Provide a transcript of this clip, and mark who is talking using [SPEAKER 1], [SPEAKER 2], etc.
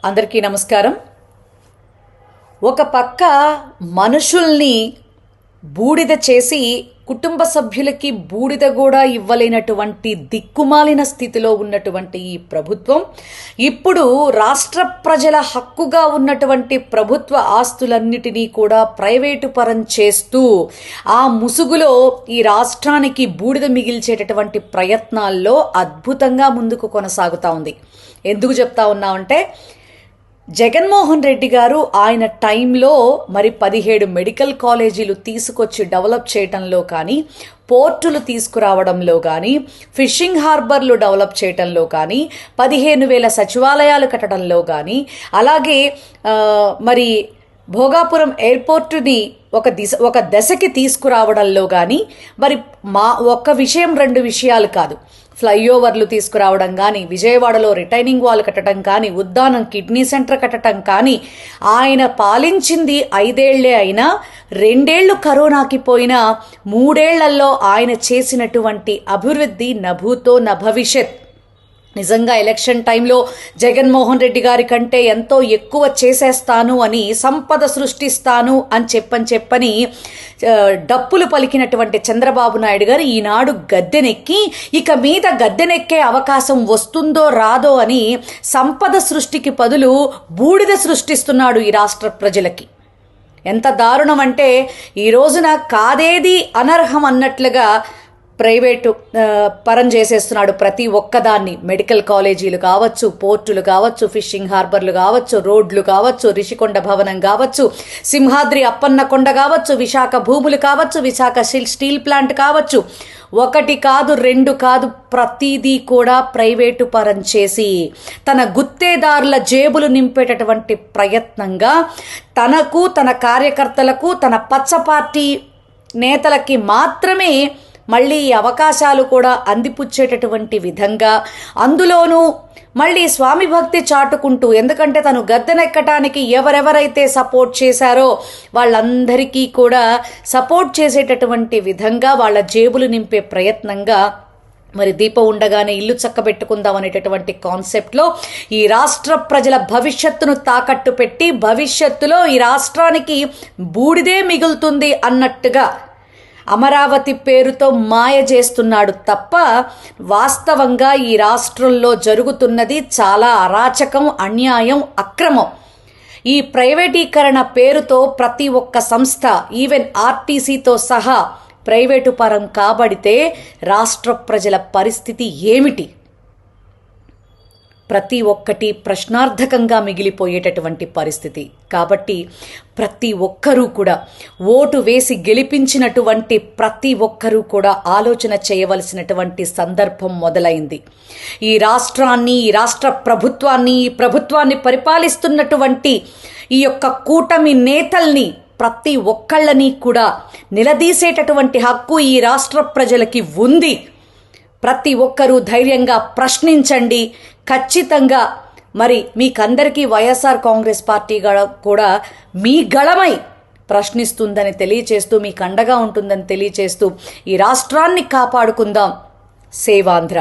[SPEAKER 1] అందరికీ నమస్కారం. ఒక పక్క మనుషుల్ని బూడిద చేసి కుటుంబ సభ్యులకి బూడిద కూడా ఇవ్వలేనటువంటి దిక్కుమాలిన స్థితిలో ఉన్నటువంటి ఈ ప్రభుత్వం ఇప్పుడు రాష్ట్ర ప్రజల హక్కుగా ఉన్నటువంటి ప్రభుత్వ ఆస్తులన్నిటినీ కూడా ప్రైవేటు పరం చేస్తూ ఆ ముసుగులో ఈ రాష్ట్రానికి బూడిద మిగిల్చేటటువంటి ప్రయత్నాల్లో అద్భుతంగా ముందుకు కొనసాగుతూ ఉంది. ఎందుకు చెప్తా ఉన్నామంటే, జగన్మోహన్ రెడ్డి గారు ఆయన టైంలో మరి 17 మెడికల్ కాలేజీలు తీసుకొచ్చి డెవలప్ చేయటంలో కానీ, పోర్టులు తీసుకురావడంలో కానీ, ఫిషింగ్ హార్బర్లు డెవలప్ చేయటంలో కానీ, 15,000 సచివాలయాలు కట్టడంలో కానీ, అలాగే మరి భోగాపురం ఎయిర్పోర్టుని ఒక దశకి తీసుకురావడంలో కానీ, మరి ఒక్క విషయం 2 విషయాలు కాదు, ఫ్లైఓవర్లు తీసుకురావడం కానీ, విజయవాడలో రిటైనింగ్ వాల్ కట్టడం కానీ, ఉద్దానం కిడ్నీ సెంటర్ కట్టడం కానీ, ఆయన పాలించింది 5 ఏళ్లే అయినా 2 ఏళ్లు కరోనాకి పోయినా 3 ఏళ్లలో ఆయన చేసినటువంటి అభివృద్ధి నభూతో నభవిష్యత్. నిజంగా ఎలక్షన్ టైంలో జగన్మోహన్ రెడ్డి గారి కంటే ఎంతో ఎక్కువ చేసేస్తాను అని, సంపద సృష్టిస్తాను అని చెప్పని డప్పులు పలికినటువంటి చంద్రబాబు నాయుడు గారు ఈనాడు గద్దెనెక్కి ఇక మీద గద్దెనెక్కే అవకాశం వస్తుందో రాదో అని సంపద సృష్టికి బదులు బూడిద సృష్టిస్తున్నాడు ఈ రాష్ట్ర ప్రజలకి. ఎంత దారుణం అంటే, ఈ రోజున కాదేది అనర్హం అన్నట్లుగా ప్రైవేటు పరం చేసేస్తున్నాడు ప్రతి ఒక్కదాన్ని. మెడికల్ కాలేజీలు కావచ్చు, పోర్టులు కావచ్చు, ఫిషింగ్ హార్బర్లు కావచ్చు, రోడ్లు కావచ్చు, రిషికొండ భవనం కావచ్చు, సింహాద్రి అప్పన్నకొండ కావచ్చు, విశాఖ భూములు కావచ్చు, విశాఖ స్టీల్ ప్లాంట్ కావచ్చు, 1 కాదు 2 కాదు, ప్రతిదీ కూడా ప్రైవేటు పరం చేసి తన గుత్తేదారుల జేబులు నింపేటటువంటి ప్రయత్నంగా తనకు, తన కార్యకర్తలకు, తన పచ్చ పార్టీ నేతలకి మాత్రమే మళ్ళీ ఈ అవకాశాలు కూడా అందిపుచ్చేటటువంటి విధంగా, అందులోనూ మళ్ళీ స్వామి భక్తి చాటుకుంటూ, ఎందుకంటే తను గద్దెనెక్కటానికి ఎవరెవరైతే సపోర్ట్ చేశారో వాళ్ళందరికీ కూడా సపోర్ట్ చేసేటటువంటి విధంగా వాళ్ళ జేబులు నింపే ప్రయత్నంగా, మరి దీపం ఉండగానే ఇల్లు చక్కబెట్టుకుందాం అనేటటువంటి కాన్సెప్ట్లో ఈ రాష్ట్ర ప్రజల భవిష్యత్తును తాకట్టు పెట్టి, భవిష్యత్తులో ఈ రాష్ట్రానికి బూడిదే మిగులుతుంది అన్నట్టుగా అమరావతి పేరుతో మాయ చేస్తున్నాడు తప్ప, వాస్తవంగా ఈ రాష్ట్రంలో జరుగుతున్నది చాలా అరాచకం, అన్యాయం, అక్రమం. ఈ ప్రైవేటీకరణ పేరుతో ప్రతి ఒక్క సంస్థ, ఈవెన్ ఆర్టీసీతో సహా ప్రైవేటు పరం కాబడితే రాష్ట్ర ప్రజల పరిస్థితి ఏమిటి? ప్రతి ఒక్కటి ప్రశ్నార్థకంగా మిగిలిపోయేటటువంటి పరిస్థితి. కాబట్టి ప్రతి ఒక్కరూ కూడా, ఓటు వేసి గెలిపించినటువంటి ప్రతి ఒక్కరూ కూడా ఆలోచన చేయవలసినటువంటి సందర్భం మొదలైంది. ఈ రాష్ట్రాన్ని, ఈ రాష్ట్ర ప్రభుత్వాన్ని, ఈ ప్రభుత్వాన్ని పరిపాలిస్తున్నటువంటి ఈ యొక్క కూటమి నేతల్ని, ప్రతి ఒక్కళ్ళని కూడా నిలదీసేటటువంటి హక్కు ఈ రాష్ట్ర ప్రజలకి ఉంది. ప్రతి ఒక్కరూ ధైర్యంగా ప్రశ్నించండి. ఖచ్చితంగా మరి మీకందరికీ వైఎస్ఆర్ కాంగ్రెస్ పార్టీ కూడా మీ గళమై ప్రశ్నిస్తుందని తెలియచేస్తూ, మీకు అండగా ఉంటుందని తెలియచేస్తూ, ఈ రాష్ట్రాన్ని కాపాడుకుందాం. సేవాంధ్ర.